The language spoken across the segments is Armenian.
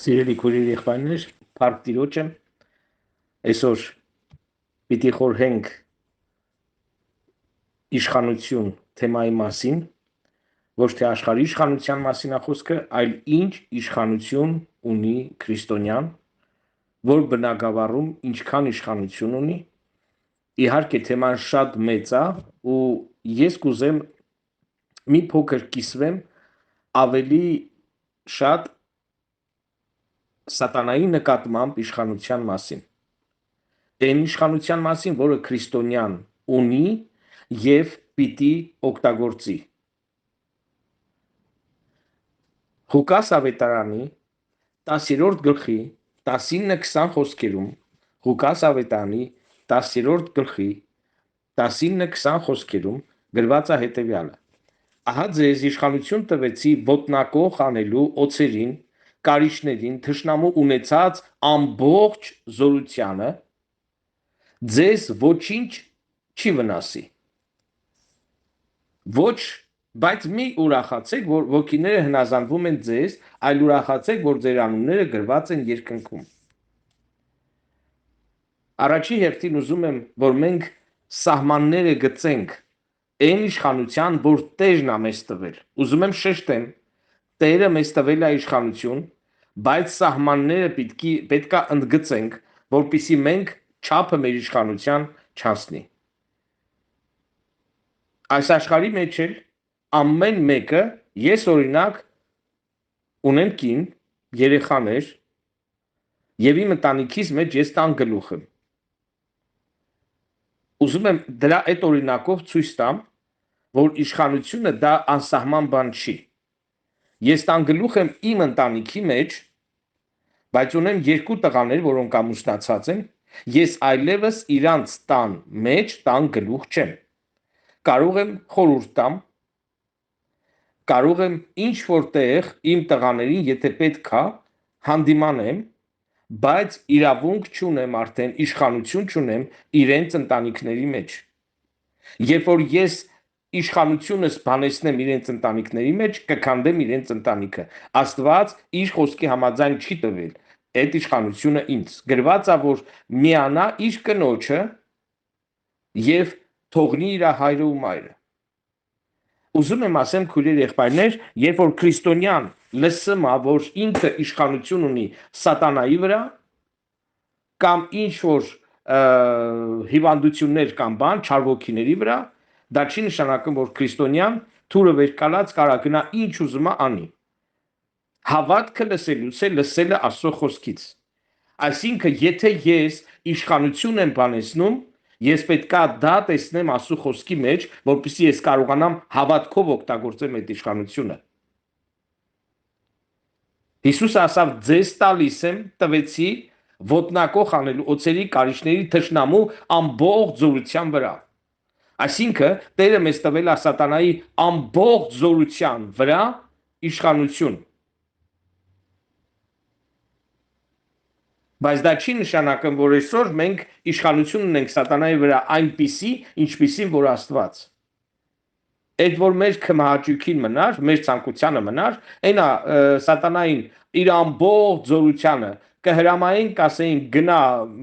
Սիրելի քույրեր եղբայրներ, Փառք Տիրոջը, այսօր պիտի խորհենք իշխանություն թեմայի մասին, ոչ թե աշխարհի իշխանության մասին է խոսքը, այլ ինչ իշխանություն ունի քրիստոնյան, որ բնագավառում ինչքան իշխանություն ունի։ Իհարկե թեման շատ մեծ է ու ես կուզեմ մի փոքր կիսվեմ ավելի շատ սատանայի նկատմամբ իշխանության մասին։ Այն իշխանության մասին, որը քրիստոնյան ունի եւ պիտի օգտագործի։ Ղուկաս ավետարանի 10-րդ գլխի 19-20 խոսքերում, Ղուկաս ավետարանի 10-րդ գլխի 19-20 խոսքերում գրված է հետևյալը. Ահա ձեզ իշխանություն տվեցի ոտնակոխ անելու օծերին, կարիճներին, թշնամու ունեցած ամբողջ զորությանը, ձեզ ոչինչ չի վնասի։ Ոչ, բայց մի ուրախացեք, որ ոգիները հնազանդվում են ձեզ, այլ ուրախացեք, որ ձեր անունները գրված են երկնքում։ Առաջի հերթին ուզում եմ, որ մենք սահմանները գծենք այն իշխանության, որ Տերն է մեզ տվել։ Ուզում եմ շեշտեմ, Տերը մեզ տվել է իշխանություն, բայց սահմանները պետք է ընդգծենք, որպեսզի մենք չափը մեր իշխանության չհասնի։ Այս աշխարհի մեջ էլ ամեն մեկը, ես օրինակ ունեմ կին, երեխաներ, եւ իմ ընտանիքիս մեջ ես տան գլուխ եմ։ Ուզում եմ դրա այդ օրինակով ցույց տամ, որ իշխանությունը դա անսահման բան չի։ Ես տան գլուխ եմ իմ ընտանիքի մեջ, բայց ունեմ երկու տղաներ, որոնք ամուսնացած են, ես այլևս իրանց տան մեջ տան գլուխ չեմ։ Կարող եմ խորհուրդ տամ, կարող եմ ինչ որտեղ իմ տղաներին, եթե պետք է, հանդիմանեմ, բայց իրավունք չունեմ արդեն, իշխանություն չունեմ իրենց ընտանիքների մեջ։ Երբ որ ես իշխանությունս բանեցնեմ իրենց ընտանիքների մեջ, կքանդեմ իրենց ընտանիքը։ Աստված իր խոսքի համաձայն չի տվել այդ իշխանությունը ինձ։ Գրված է, որ միանա իր կնոջը եւ թողնի իր հայրը ու մայրը։ Ուզում եմ ասեմ քույրեր եղբայրներ, երբ որ քրիստոնյան լսում է, որ ինքը իշխանություն ունի սատանայի վրա, կամ ինչ որ հիվանդություններ կամ բան չար ոգիների վրա, դա չի նշանակում, որ քրիստոնյան թուրը վեր կալած կարա գնա ինչ ուզում է անի։ Հավատքը լսելուց է լսելը Աստծո խոսքից։ Այսինքն, եթե ես իշխանություն եմ բանեցնում, ես պետքա դա տեսնեմ Աստծո խոսքի մեջ, որպեսզի ես կարողանամ հավատքով օգտագործեմ այդ իշխանությունը։ Հիսուսը ասավ, ձեզ տալիս եմ, տվեցի ոտնակոխ անելու օծերի կարիճների թշնամու ամբողջ զորության վրա։ Այսինքն, Տերը մեզ տվել է սատանայի ամբողջ զորության վրա իշխանություն։ Բայց դա չի նշանակում, որ այսօր մենք իշխանություն ունենք սատանայի վրա այնպիսի, ինչպիսին որ Աստված։ Այդ որ մեր կմահաճույքին մնար, մեր ցանկությանը մնար, այնա սատանային իր ամբողջ զորությանը կհրամային, կասեին գնա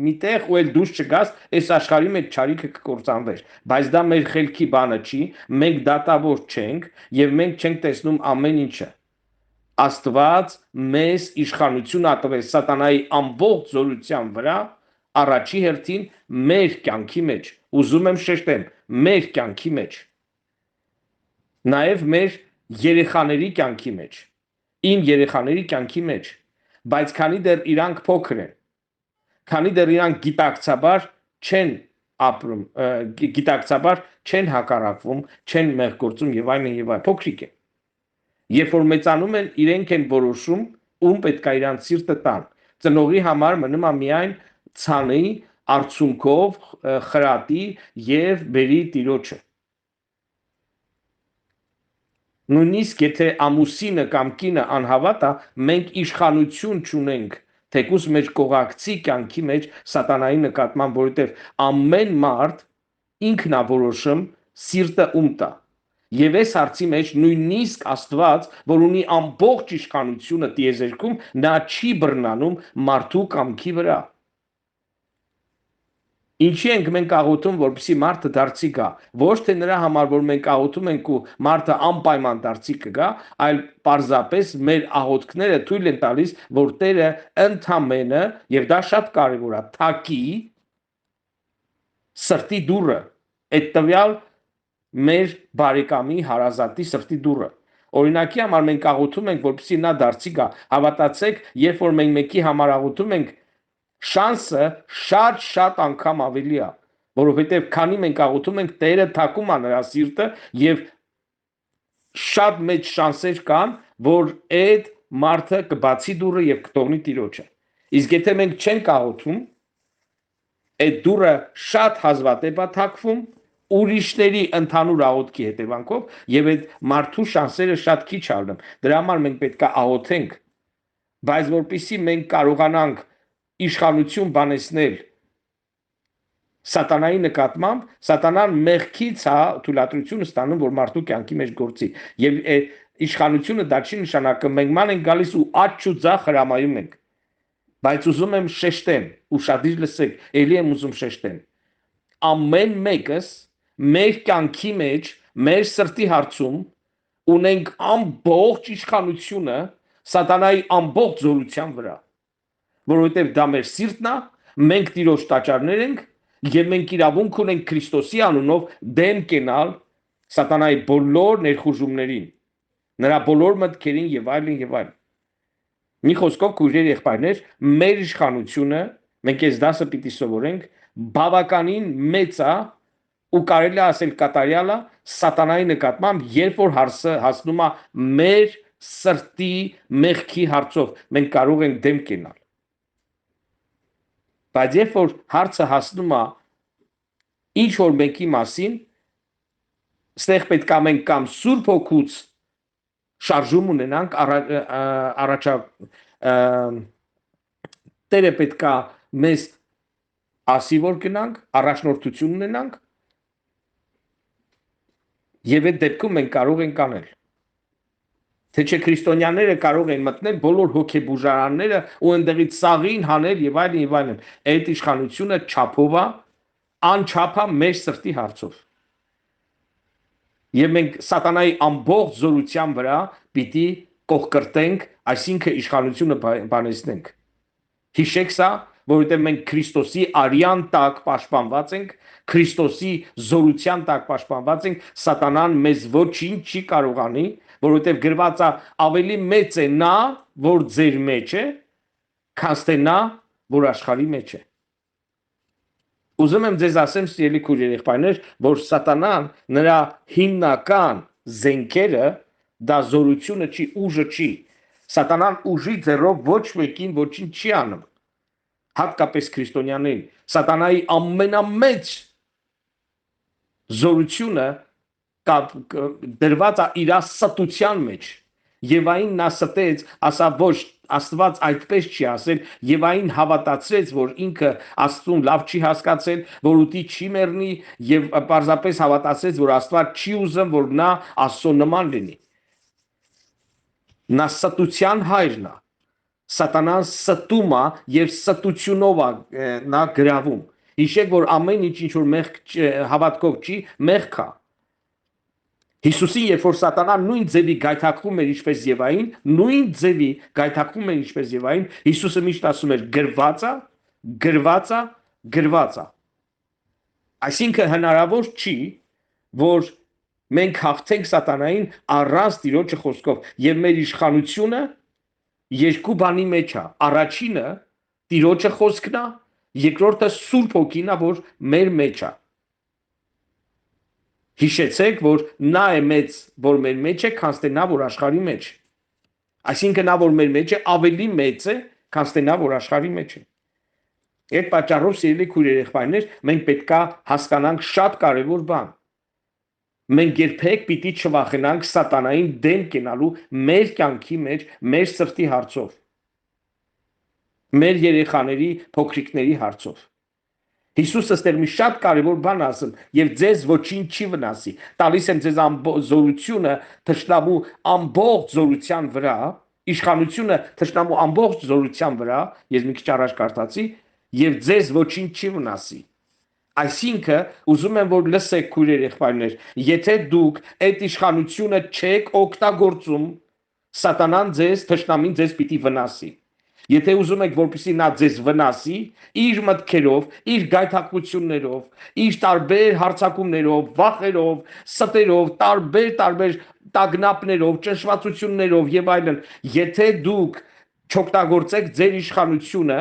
միտեղ ու էլ դուրս չգաս, այս աշխարհի մեջ ճարիքը կկործանվեր։ Բայց դա մեր խելքի բանը չի, մենք դատավոր չենք եւ մենք չենք տեսնում ամեն ինչը։ Աստված մեզ իշխանություն ա տվել սատանայի ամբողջ զորության վրա, առաջի հերթին մեր կյանքի մեջ, ուզում եմ շեշտեմ, մեր կյանքի մեջ, նաև մեր երեխաների կյանքի մեջ, իմ երեխաների կյանքի մեջ, բայց քանի դեռ իրանք փոքր են, քանի դեռ իրանք գիտակցաբար չեն ապրում, գիտակցաբար չեն հակառակվում, չեն մեղգործում եւ այլն, փոքրիկ են։ Երբ որ մեծանում են, իրենք են որոշում, ում պետք է իրանց սիրտը տան։ Ծնողի համար մնում է միայն ցանի, արցունքով, խրատի եւ բերի տիրոջը։ Նույնիսկ եթե ամուսինը կամ կինը անհավատ է, մենք իշխանություն չունենք, թեկուզ մեր կողակցի կյանքի մեջ սատանայի նկատմամբ, որովհետեւ ամեն մարդ ինքն է որոշում սիրտը ում տա։ Եվ այս հարցի մեջ նույնիսկ Աստված, որ ունի ամբողջ իշխանությունը տիեզերքում, նա չի բռնանում մարդու կամքի վրա։ Ինչի ենք մենք աղոթում, որպեսզի մարդը դարձի գա, ոչ թե նրա համար, որ մենք աղոթում ենք ու մարդը անպայման դարձի կգա, այլ պարզապես մեր աղոթքները թույլ են տալիս, որ Տերը ընդամենը, եւ դա շատ կարեւոր է, թակի սրտի դուռը, այդ տվյալ մեր բարեկամի հարազատի սրտի դուռը։ Օրինակի համար մենք աղոթում ենք, որպեսզի նա դարձի գա, հավատացեք, երբ որ մենք մեկի համար աղոթում ենք, շանսը շատ անգամ ավելի է, որովհետև քանի մենք աղոթում ենք, Տերը թակում է նրա սիրտը եւ շատ մեծ շանսեր կան, որ այդ մարդը կբացի դուռը եւ կթողնի Տիրոջը։ Իսկ եթե մենք չենք աղոթում, այդ դուռը շատ հազվադեպ է թակվում ուրիշների ընդհանուր աղոթքի հետևանքով եւ այդ մարդու շանսերը շատ քիչ ալնում։ Դրա համար մենք պետք է աղոթենք, բայց որpիսի մենք կարողանանք իշխանություն բանեցնել սատանայի նկատմամբ, սատանան մեղքից է թույլատրություն ստանում, որ մարդու կյանքի մեջ գործի։ Եվ իշխանությունը դա չի նշանակում մենք ման ենք գալիս ու աճ ու ձախ հրամայում ենք։ Բայց ուզում եմ շեշտեմ, ուշադիր լսեք, ելի եմ ուզում շեշտեմ։ Ամեն մեկս մեր կյանքի մեջ, մեր սրտի հարցում ունենք ամբողջ իշխանությունը սատանայի ամբողջ զորության վրա, որովհետև դա մեր սիրտն է, մենք Տիրոջ տաճարներ ենք եւ մենք իրավունք ունենք Քրիստոսի անունով դեմ կենալ սատանայի բոլոր ներխուժումներին, նրա բոլոր մտքերին եւ այլն եւ այլն։ Մի խոսքով քույրեր եղբայրներ, մեր իշխանությունը, մենք այս դասը պիտի սովորենք, բավականին մեծ է ու կարելի է ասել կատարյալ է սատանայի նկատմամբ, երբ որ հարցը հասնում է մեր սրտի մեղքի հարցով, մենք կարող ենք դեմ կենալ։ Բայց երբ որ հարցը հասնում է ինչ որ մեկի մասին, ստեղ պետք է մենք կամ Սուրբ Հոգուց շարժում ունենանք, Տերը պետք է մեզ ասի որ գնանք, առաջնորդություն ունենանք եւ այդ դեպքում մենք կարող ենք անել։ Թե չէ քրիստոնյաները կարող են մտնել բոլոր հոգեբուժարանները ու այնտեղից սաղին հանել եւ այլն եւ այլն։ Այդ իշխանությունը չափով է, անչափ է մեր սրտի հարցով։ Եվ մենք սատանայի ամբողջ զորության վրա պիտի կողկրտենք, այսինքն իշխանությունը բանեցնենք։ Հիշեք սա, որովհետև մենք Քրիստոսի արյան տակ պաշտպանված ենք, Քրիստոսի զորության տակ պաշտպանված ենք, սատանան մեզ ոչինչ չի կարող անի, որովհետև գրված է ավելի մեծ է նա, որ ձեր մեջ է, քան թե նա, որ աշխարհի մեջ է։ Ուզում եմ ձեզ ասեմ, սիրելի քույրեր եղբայրներ, որ սատանան նրա հիմնական զենքերը դա զորությունը չի, ուժը չի։ Սատանան ուժի ձեռով ոչ մեկին ոչինչ չի անում։ Հատկապես քրիստոնյաներին։ Սատանայի ամենամեծ զորությունը դրված է իր ստության մեջ։ Եվ այն նա ստեց, ասա ոչ, Աստված այդպես չի ասել, եւ այն հավատացրեց, որ ինքը Աստծուն լավ չի հասկացել, որ ուտի չի մեռնի եւ պարզապես հավատացրեց, որ Աստված չի ուզում, որ նա Աստծո նման լինի։ Նա ստության հայրն է։ Սատանան ստում է եւ ստությունով է նա գրավում։ Հիշեք, որ ամեն ինչ որ մեղք հավատքով չի, մեղք է։ Հիսուսին, երբ որ սատանան նույն ձևի գայթակղում էր ինչպես Եվային, նույն ձևի գայթակղում էր ինչպես Եվային, Հիսուսը միշտ ասում էր գրված է, գրված է, գրված է։ Այսինքն հնարավոր չի, որ մենք հաղթենք սատանային առանց Տիրոջը խոսքով, եւ մեր իշխանությունը երկու բանի մեջ է։ Առաջինը Տիրոջը խոսքն է, երկրորդը Սուրբ Հոգին է, որ մեր մեջ է։ Հիշեցեք, որ նա է մեծ, որ մեր մեջ է, քան թե նա, որ աշխարհի մեջ։ Այսինքն նա, որ մեր մեջ է, ավելի մեծ է, քան թե նա, որ աշխարհի մեջ է։ Այդ պատճառով, սիրելի քույրեր եղբայրներ, մենք պետքա հասկանանք շատ կարևոր բան։ Մենք երբեք պիտի չվախենանք սատանային դեմ կենալու մեր կյանքի մեջ, մեր սրտի հարցով, մեր երեխաների, փոքրիկների հարցով։ Հիսուսը ստեղ մի շատ կարևոր բան ասում եւ ձեզ ոչինչ չի վնասի։ Տալիս եմ ձեզ զորությունը թշնամու ամբողջ զորության վրա, իշխանությունը թշնամու ամբողջ զորության վրա, ես մի քիչ առաջ կարդացի, եւ ձեզ ոչինչ չի վնասի։ Այսինքն, ուզում եմ որ լսեք քույրեր եղբայրներ, եթե դուք այդ իշխանությունը չեք օգտագործում, սատանան ձեզ, թշնամին ձեզ պիտի վնասի։ Եթե ուզում եք որպեսզի նա ձեզ վնասի, իր մտքերով, իր գայթակղություններով, իր տարբեր հարձակումներով, վախերով, ստերով, տարբեր տագնապներով, ճնշվածություններով եւ այլն, եթե դուք չօգտագործեք ձեր իշխանությունը,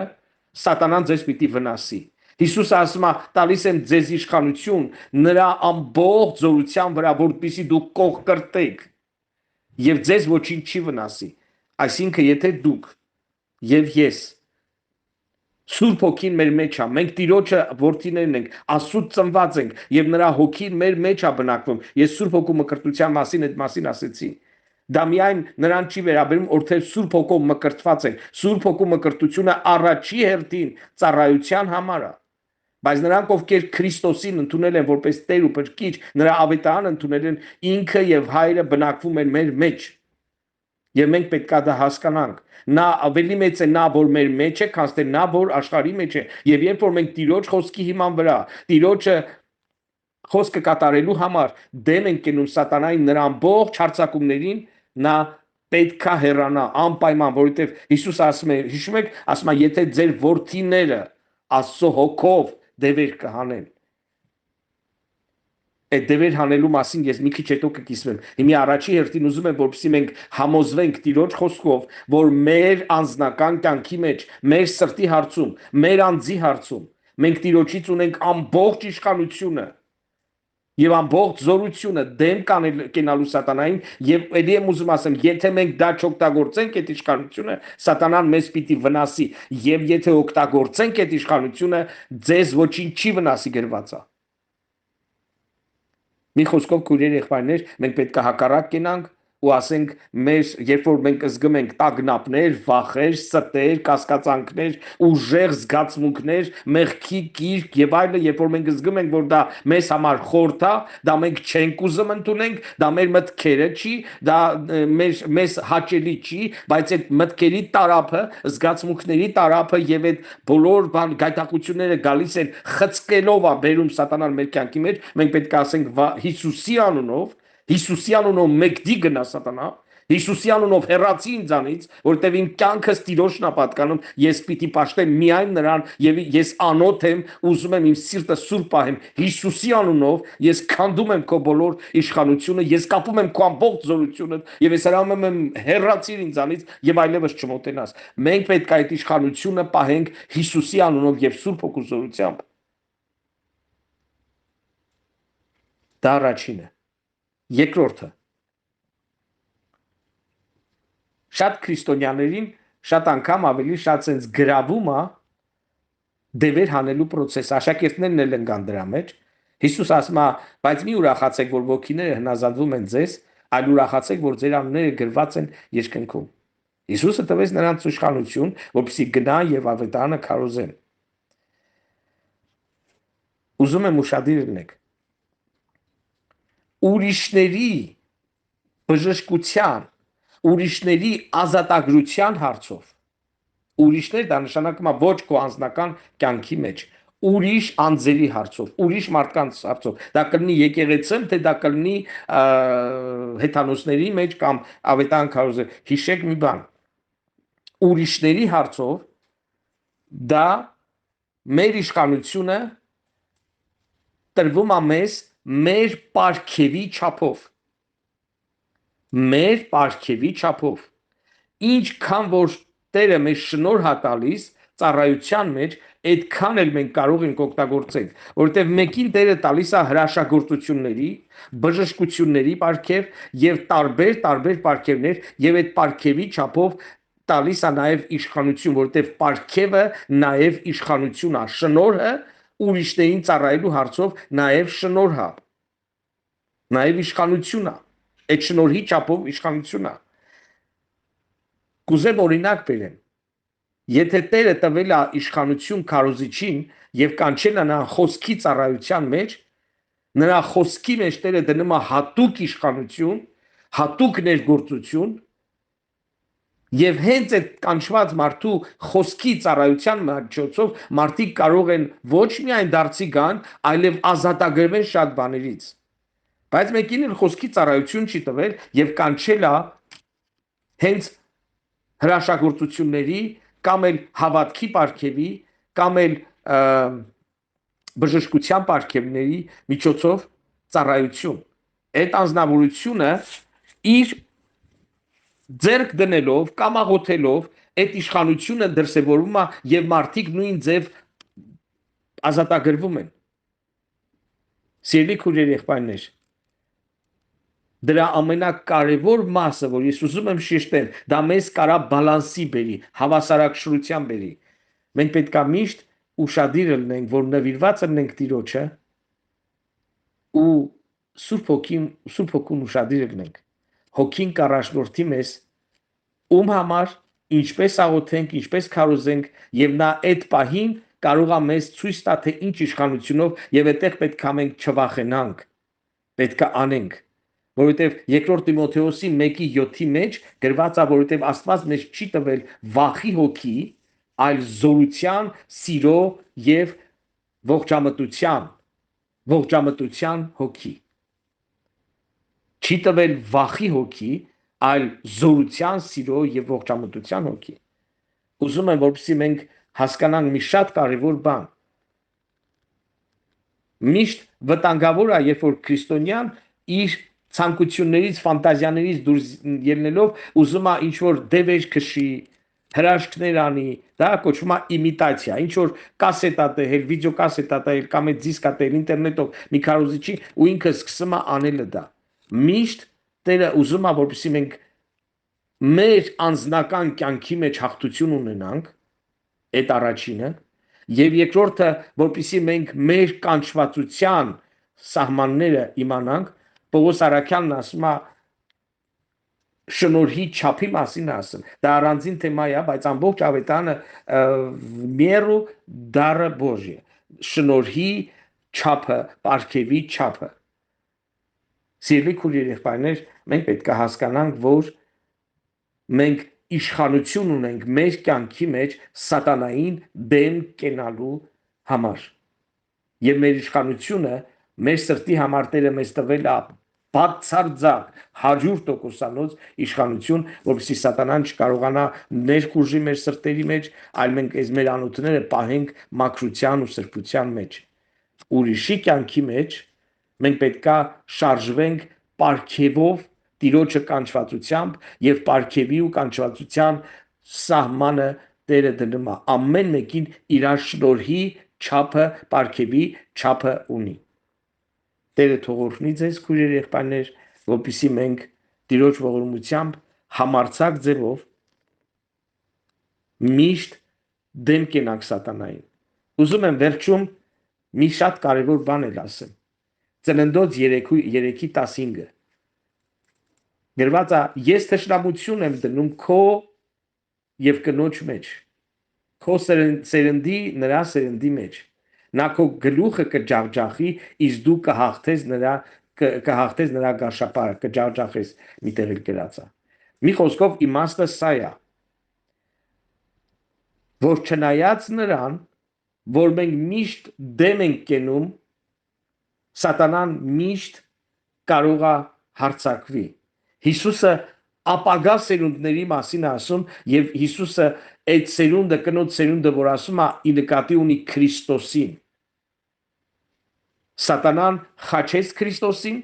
սատանան ձեզ պիտի վնասի։ Հիսուսը ասում է, տալիս եմ ձեզ իշխանություն նրա ամբողջ զորության վրա, որպեսզի դուք կողքրտեք եւ ձեզ ոչինչ չի վնասի։ Այսինքն, եթե դուք եւ ես Սուրբ հոգին մեր մեջ է, մենք Տիրոջը որդիներն ենք, Աստծուց ծնված ենք եւ նրա հոգին մեր մեջ է բնակվում։ Ես Սուրբ հոգու մկրտության մասին այդ մասին ասեցի։ Դա միայն նրան չի վերաբերում, որտեղ Սուրբ հոգով մկրտված ենք։ Սուրբ հոգու մկրտությունը առաջի հերթին ծառայության համար է։ Բայց նրանք, ովքեր Քրիստոսին ընդունել են որպես Տեր ու Փրկիչ, նրա ավետարան ընդունել են, ինքը եւ Հայրը բնակվում են մեր մեջ։ Եվ մենք պետք է դա հասկանանք։ Նա ավելի մեծ է նա, որ մեր մեջ է, քան թե նա, որ աշխարհի մեջ է։ Եվ երբ որ մենք Տիրոջ խոսքի հիման վրա, Տիրոջը խոսքը կատարելու համար դեմ ենք կենում սատանային նրա ամբողջ հարձակումներին, նա պետք է հեռանա անպայման, որովհետև Հիսուս ասում է, հիշում եք, ասում է, եթե ձեր որդիները Աստծո հոգով դևեր կհանեն։ Այդ դևեր հանելու մասին ես մի քիչ հետո կկիսվեմ։ Հիմա առաջի հերթին ուզում եմ, որպեսզի մենք համոզվենք Տիրոջ խոսքով, որ մեր անձնական կյանքի մեջ, մեր սրտի հարցում, մեր անձի հարցում մենք Տիրոջից ունենք ամբողջ իշխանությունը եւ ամբողջ զորությունը դեմ կենալու սատանային եւ ելի եմ ուզում ասեմ, եթե մենք դա չօգտագործենք այդ իշխանությունը, սատանան մեզ պիտի վնասի եւ եթե օգտագործենք այդ իշխանությունը, ձեզ ոչինչ չի վնասի գրված է։ Մի խոսքով քույրեր եղբայրներ, մենք պետք է հակառակ կենանք ու ասենք մեր երբ որ մենք զգում ենք տագնապներ, վախեր, ստեր, կասկածանքներ, ուժեղ զգացմունքներ, մեղքի գիրք եւ այլն, երբ որ մենք զգում ենք, որ դա մեզ համար խորթ է, դա մենք չենք ուզում ընդունենք, դա մեր մտքերը չի, դա մեզ հաճելի չի, բայց այդ մտքերի տարափը, զգացմունքների տարափը եւ այդ բոլոր բան գայթակղությունները գալիս են խցկելով է բերում սատանան մեր կյանքի մեջ, մենք պետք է ասենք Հիսուսի անունով մեկդի գնա սատանա, Հիսուսի անունով հեռացի ինձանից, որտեղ իմ կյանքս Տիրոջն է պատկանում, ես պիտի պաշտեմ միայն նրան եւ ես անոթ եմ, ուզում եմ իմ սիրտը սուրբ պահեմ Հիսուսի անունով, ես քանդում եմ քո բոլոր իշխանությունը, ես կապում եմ քո ամբողջ զորությունը եւ ես հրամանում եմ հեռացիր ինձանից եւ այլևս չմոտենաս։ Մենք պետք է այդ իշխանությունը պահենք Հիսուսի անունով եւ Սուրբ Հոգու զորությամբ։ Դա առաջինը։ Երկրորդը, շատ քրիստոնյաներին շատ անգամ ավելի շատ sense գրավում է դևեր հանելու process, աշակերտներն էլ ընկան դրա մեջ։ Հիսուս ասում է, բայց մի ուրախացեք, որ ոգիները հնազանդվում են ձեզ, այլ ուրախացեք, որ ձեր անունները գրված են երկնքում։ Հիսուսը տվեց նրանց իշխանություն, որպեսզի գնան եւ ավետարանը քարոզեն։ Ուզում եմ ուշադիր լինեք։ Ուրիշների բժշկության, ուրիշների ազատագրության հարցով, ուրիշներ դա նշանակում է ոչ քո անձնական կյանքի մեջ, ուրիշ անձերի հարցով, ուրիշ մարդկանց հարցով, դա կլինի եկեղեցում, թե դա կլինի հեթանոսների մեջ կամ ավետարան քարոզել, հիշեք մի բան, ուրիշների հարցով դա մեր իշխանությունը տրվում է մեզ մեր պարգևի չափով, մեր պարգևի չափով, ինչքան որ Տերը մեզ շնորհ է տալիս ծառայության մեջ, այդքան էլ մենք կարող ենք օգտագործել, որովհետև մեկին Տերը տալիս է հրաշագործությունների, բժշկությունների պարգև եւ տարբեր պարգևներ եւ այդ պարգևի չափով տալիս է նաեւ իշխանություն, որովհետև պարգևը նաեւ իշխանություն է, շնորհը ուրիշներին ծառայելու հարցով նաև շնորհ է, նաև իշխանություն է, այդ շնորհի չափով իշխանություն է։ Կուզեմ օրինակ բերեմ, Եթե Տերը տվել է իշխանություն քարոզիչին եւ կանչել է նա խոսքի ծառայության մեջ, նրա խոսքի մեջ Տերը դնում է հատուկ իշխանություն, հատուկ ներգործություն, եւ հենց այդ կանչված մարդու խոսքի ծառայության միջոցով մարդիկ կարող են ոչ միայն դարձի գան, այլև ազատագրվեն շատ բաներից։ Բայց մեկին էլ խոսքի ծառայություն չի տվել եւ կանչել է հենց հրաշագործությունների կամ էլ հավատքի պարգևի կամ էլ բժշկության պարգևների միջոցով ծառայություն։ Այդ անձնավորությունը իր ձեռք դնելով կամ աղոթելով այդ իշխանությունը դրսևորվում է եւ մարդիկ նույն ձև ազատագրվում են։ Սիրելի քույրեր, եղբայրներ, դրա ամենակարևոր մասը, որ ես ուզում եմ շեշտել, դա մեզ կարա բալանսի բերի, հավասարակշռության բերի։ Մենք պետք է միշտ ուշադիր լինենք, որ նվիրված լինենք Տիրոջը ու Սուրբ Հոգուն ուշադիր լինենք։ Հոգին կառաջնորդի մեզ ում համար, ինչպես աղոթենք, ինչպես քարոզենք, եւ նա այդ պահին կարող է մեզ ցույց տա, թե ինչ իշխանությունով եւ այդտեղ պետք է մենք չվախենանք, պետք է անենք, որովհետեւ երկրորդ Տիմոթեոսի 1:7-ի մեջ գրված է, որովհետեւ Աստված մեզ չի տվել վախի հոգի, այլ զորության, սիրո եւ ողջամտության հոգի։ Չի տվել վախի հոգի, այլ զորության, սիրո եւ ողջամտության հոգի։ Ուզում եմ, որպեսզի մենք հասկանանք մի շատ կարևոր բան։ Միշտ վտանգավոր է, երբ որ քրիստոնյան իր ցանկություններից, ֆանտազիաներից դուրս ելնելով ուզում է ինչ որ դևեր քշի, հրաշքներ անի, դա կոչվում է իմիտացիա, ինչ որ կասետա տել, վիդեո կասետա տել, կամ այդ դիսկա տել ինտերնետով մի քարոզիչի ու ինքը սկսում է անելը դա։ Միշտ Տերը ուզում է, որպեսզի մենք մեր անձնական կյանքի մեջ հաղթություն ունենանք, այդ առաջինը, եւ երկրորդը, որպեսզի մենք մեր կանչվածության սահմանները իմանանք, Պողոս Արաքյանն ասում է շնորհի չափի մասին ասում։ Դա առանձին թեմա է, բայց ամբողջ ավետարանը մերու դարը Բոժի, շնորհի չափը, պարգևի չափը։ Սիրելի քույրեր, եղբայրներ, մենք պետք է հասկանանք, որ մենք իշխանություն ունենք մեր կյանքի մեջ սատանային դեմ կենալու համար։ Եվ մեր իշխանությունը մեր սրտի համար Տերը մեզ տվել է բացարձակ 100%-անոց իշխանություն, որպեսզի սատանան չկարողանա ներխուժի մեր սրտերի մեջ, այլ մենք այս մեր անոթները պահենք մաքրության ու սրբության մեջ։ Ուրիշի կյանքի մեջ մենք պետք է շարժվենք պարգևով, Տիրոջը կանչվածությամբ եւ պարգևի ու կանչվածության սահմանը Տերը դնում է ամեն մեկին իր շնորհի չափը, պարգևի չափը ունի։ Տերը թող օրհնի ձեզ, քույրեր, եղբայրներ, որպեսզի մենք Տիրոջ ողորմությամբ համարձակ ձևով միշտ դեմ կենանք սատանային։ Ուզում եմ վերջում մի շատ կարևոր բան էլ ասեմ։ Ծննդոց 3:15 գրված է. ես թշնամություն եմ դնում քո եւ կնոջ մեջ, քո սերնդի նրա սերնդի մեջ, նա քո գլուխը կջախջախի, իսկ դու կհաղթես նրա գաշապարը, կջախջախես, միտեղ էլ գրած է։ Մի խոսքով իմաստը սա է, որ չնայած նրան, որ մենք միշտ դեմ ենք կենում, սատանան միշտ կարող է հարձակվի։ Հիսուսը ապագա սերունդների մասին ասում եւ Հիսուսը այդ սերունդը, կնոջ սերունդը, որ ասում է, ի նկատի ունի Քրիստոսին։ Սատանան խաչեց Քրիստոսին,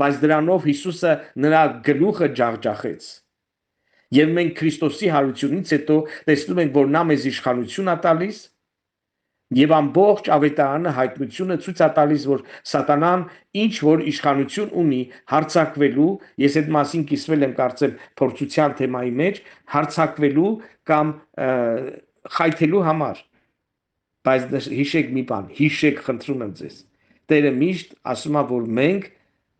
բայց դրանով Հիսուսը նրա գլուխը ջախջախեց։ Եվ մենք Քրիստոսի հարությունից հետո տեսնում ենք, որ նա մեզ իշխանություն է տալիս, եւ ամբողջ ավետարանը հայտնությունը ցույց է տալիս, որ սատանան ինչ որ իշխանություն ունի հարձակվելու, ես այդ մասին կիսվել եմ կարծեմ փորձության թեմայի մեջ, հարձակվելու կամ խայթելու համար։ Բայց հիշեք մի բան, հիշեք, խնդրում եմ ձեզ։ Տերը միշտ ասում է, որ մենք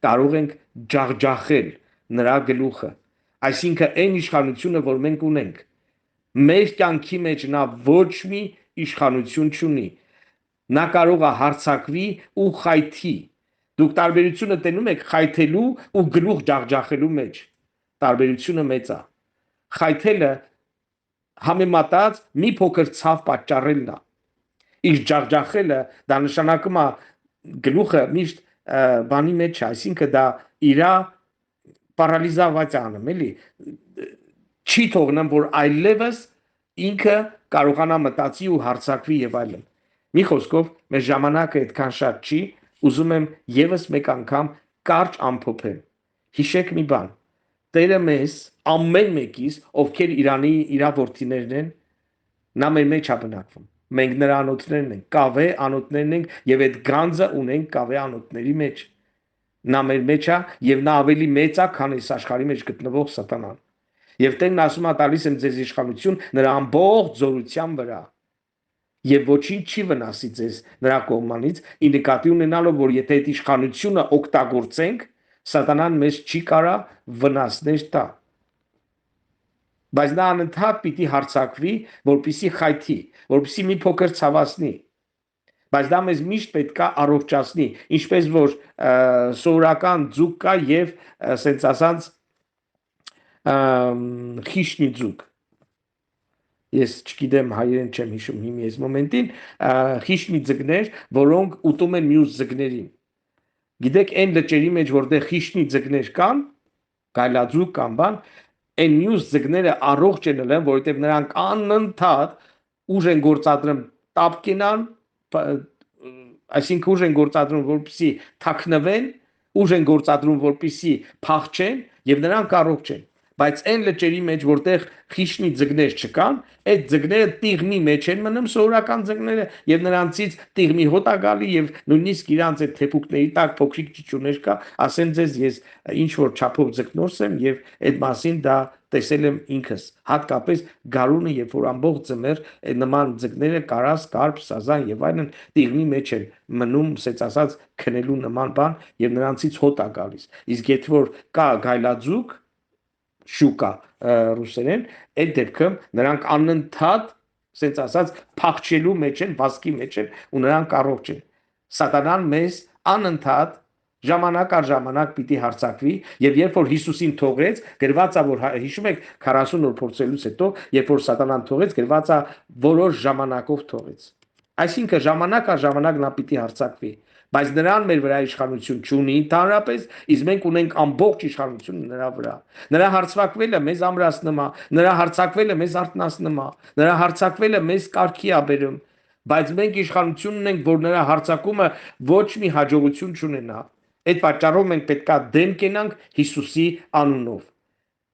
կարող ենք ջախջախել նրա գլուխը, այսինքն այն իշխանությունը, որ մենք ունենք, Մեր կյանքի մեջ նա ոչ մի իշխանություն չունի։ Նա կարող է հարցակվի ու խայթի։ Դուք տարբերությունը տենում եք խայթելու ու գլուխ ջախջախելու մեջ։ Տարբերությունը մեծ է։ Խայթելը համեմատած մի փոքր ցավ պատճառելն է։ Իսկ ջախջախելը դա նշանակում է գլուխը միշտ բանի մեջ է, այսինքն դա իրա պարալիզացիա անում, էլի չի թողնում, որ այլևս ինքը կարողանա մտածի ու հարցակվի եւ այլն։ Մի խոսքով, մեր ժամանակը այդքան շատ չի, ուզում եմ եւս մեկ անգամ կարճ ամփոփեմ։ Հիշեք մի բան. Տերը մեզ ամեն մեկից, ովքեր իրա որդիներն են, նա մեր մեջ է բնակվում։ Մենք նրա անոթներն ենք, կավե անոթներն ենք եւ այդ գանձը ունենք կավե անոթների մեջ։ Նա մեր մեջ է եւ նա ավելի մեծ է, քան այս աշխարհի մեջ գտնվող սատանան։ Եվ Տերն ասում է տալիս եմ ձեզ իշխանություն նրա ամբողջ զորության վրա։ Եվ ոչինչ չի վնասի ձեզ նրա կողմանից, ի նկատի ունենալով, որ եթե այդ իշխանությունը օգտագործենք, սատանան մեզ չի կարա վնասներ տա։ Բայց նա անընդհատ պիտի հարցակվի, որպիսի խայթի, որպիսի մի փոքր ցավացնի։ Բայց դա մեզ միշտ պետք է առողջացնի, ինչպես որ սովորական ձուկ կա եւ ասենց ասած խիշնի ձուկ։ Ես չգիտեմ հայերեն չեմ հիշում հիմի այս մոմենտին, խիշնի ձկներ, որոնք ուտում են մյուս ձկներին։ Գիտեք, այն լճերի մեջ, որտեղ խիշնի ձկներ կան, գայլաձուկ կամ բան, այն մյուս ձկները առողջ են ելան, որովհետև նրանք անընդհատ ուժ են գործադրում տապկենան, այսինքն ուժ են գործադրում, որպեսզի թաքնվեն, ուժ են գործադրում, որպեսզի փախչեն եւ նրանք առողջ են։ Բայց այն լճերի մեջ, որտեղ խիշնի ձկներ չկան, այդ ձկները տիղմի մեջ են մնում, սովորական ձկները, եւ նրանցից տիղմի հոտ է գալի եւ նույնիսկ իրանց այդ թեփուկների տակ փոքրիկ ճիճուներ կա, ասեն ձեզ ես ինչ որ չափով ձկնորս եմ եւ այդ մասին դա տեսել եմ ինքս, հատկապես գարունը, երբ որ ամբողջ ձմեռ այդ նման ձկները կարաս, կարպ, սազան եւ այլն տիղմի մեջ են մնում, ասած ասած քնելու նման բան եւ նրանցից հոտ է գալիս։ Իսկ եթե որ կա գայլաձուկ շուկա ռուսերեն, այդ դեպքում նրանք անընդհատ, ասենց ասած, փախչելու մեջ են, վազքի մեջ են ու նրանք առողջ են։ Սատանան մեզ անընդհատ ժամանակ առ ժամանակ պիտի հարցակվի եւ երբ որ Հիսուսին թողեց, գրված է որ հիշում եք 40 օր փորձելուց հետո, երբ որ սատանան թողեց, գրված է որոշ ժամանակով թողեց։ Այսինքն ժամանակ առ ժամանակ նա պիտի հարցակվի, բայց նրան մեր վրա իշխանություն չունի ընդհանրապես, իսկ մենք ունենք ամբողջ իշխանություն նրա վրա։ Նրա հարցակվելը մեզ ամրացնում է, նրա հարցակվելը մեզ արթնացնում է, նրա հարցակվելը մեզ կարգի է բերում, բայց մենք իշխանություն ունենք, որ նրա հարցակումը ոչ մի հաջողություն չունենա։ Այդ պատճառով մենք պետքա դեմ կենանք Հիսուսի անունով։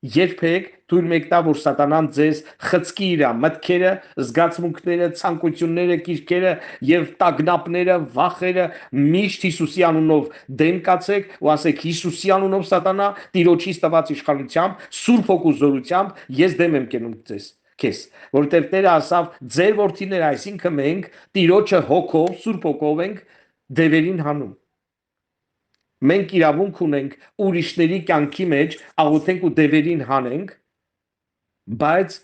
Երբեք թույլ մեկ տա, որ սատանան ձեզ խցկի իր մտքերը, զգացմունքները, ցանկությունները, կիրքերը եւ տագնապները, վախերը միշտ Հիսուսի անունով դեմ կացեք ու ասեք Հիսուսի անունով սատանա, Տիրոջից տված իշխանությամբ, Սուրբ Հոգու զորությամբ ես դեմ եմ կենում քեզ, որովհետեւ Տերը ասավ ձեր որդիները, այսինքն մենք Տիրոջը հոգով, Սուրբ Հոգով ենք դևերին հանում։ Մենք իրավունք ունենք ուրիշների կյանքի մեջ աղոթենք ու դևերին հանենք, բայց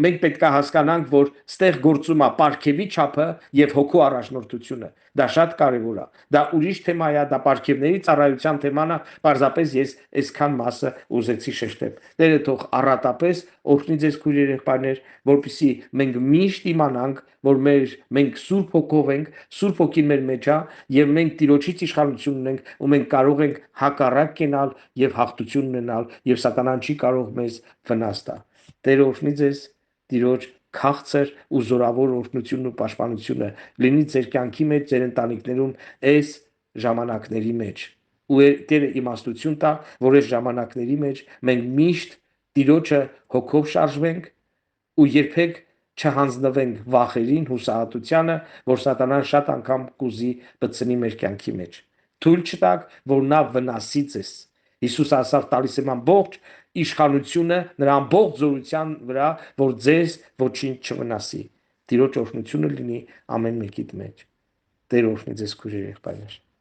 մենք պետք է հասկանանք, որ ստեղ գործում է պարգևի չափը եւ հոգու առաջնորդությունը։ Դա շատ կարեւոր է։ Դա ուրիշ թեմա է, դա պարգևների ծառայության թեման է, պարզապես ես այսքան մասը ուզեցի շեշտել։ Տերը թող առատապես օրհնի ձեզ քույր երեխաներ, որպեսզի մենք միշտ իմանանք, որ մենք Սուրբ Հոգով ենք, Սուրբ Հոգին մեր մեջ է եւ մենք Տիրոջից իշխանություն ունենք ու մենք կարող ենք հակառակ կենալ եւ հաղթություն ունենալ եւ սատանան չի կարող մեզ վնաս տալ։ Տերը օրհնի ձեզ, Տիրոջ քաղցր ու զորավոր օրհնությունն ու պաշտպանությունը լինի ձեր կյանքի մեջ, ձեր ընտանիքներում այս ժամանակների մեջ։ Ու Տերը իմաստություն տա, որ այս ժամանակների մեջ մենք միշտ Տիրոջը հոգով շարժվենք ու երբեք չհանձնվենք վախերին, հուսահատությանը, որ սատանան շատ անգամ կուզի բցնի մեր կյանքի մեջ։ Թույլ չտաք, որ նա վնասի ձեզ։ Հիսուս ասավ տալիս եմ ամբողջ իշխանությունը նրա ամբողջ զորության վրա, որ ձեզ ոչինչ չվնասի։ Տիրոջ օրհնությունը լինի ամեն մեկիդ մեջ։ Տեր օրհնի ձեզ քույր երեխաներ։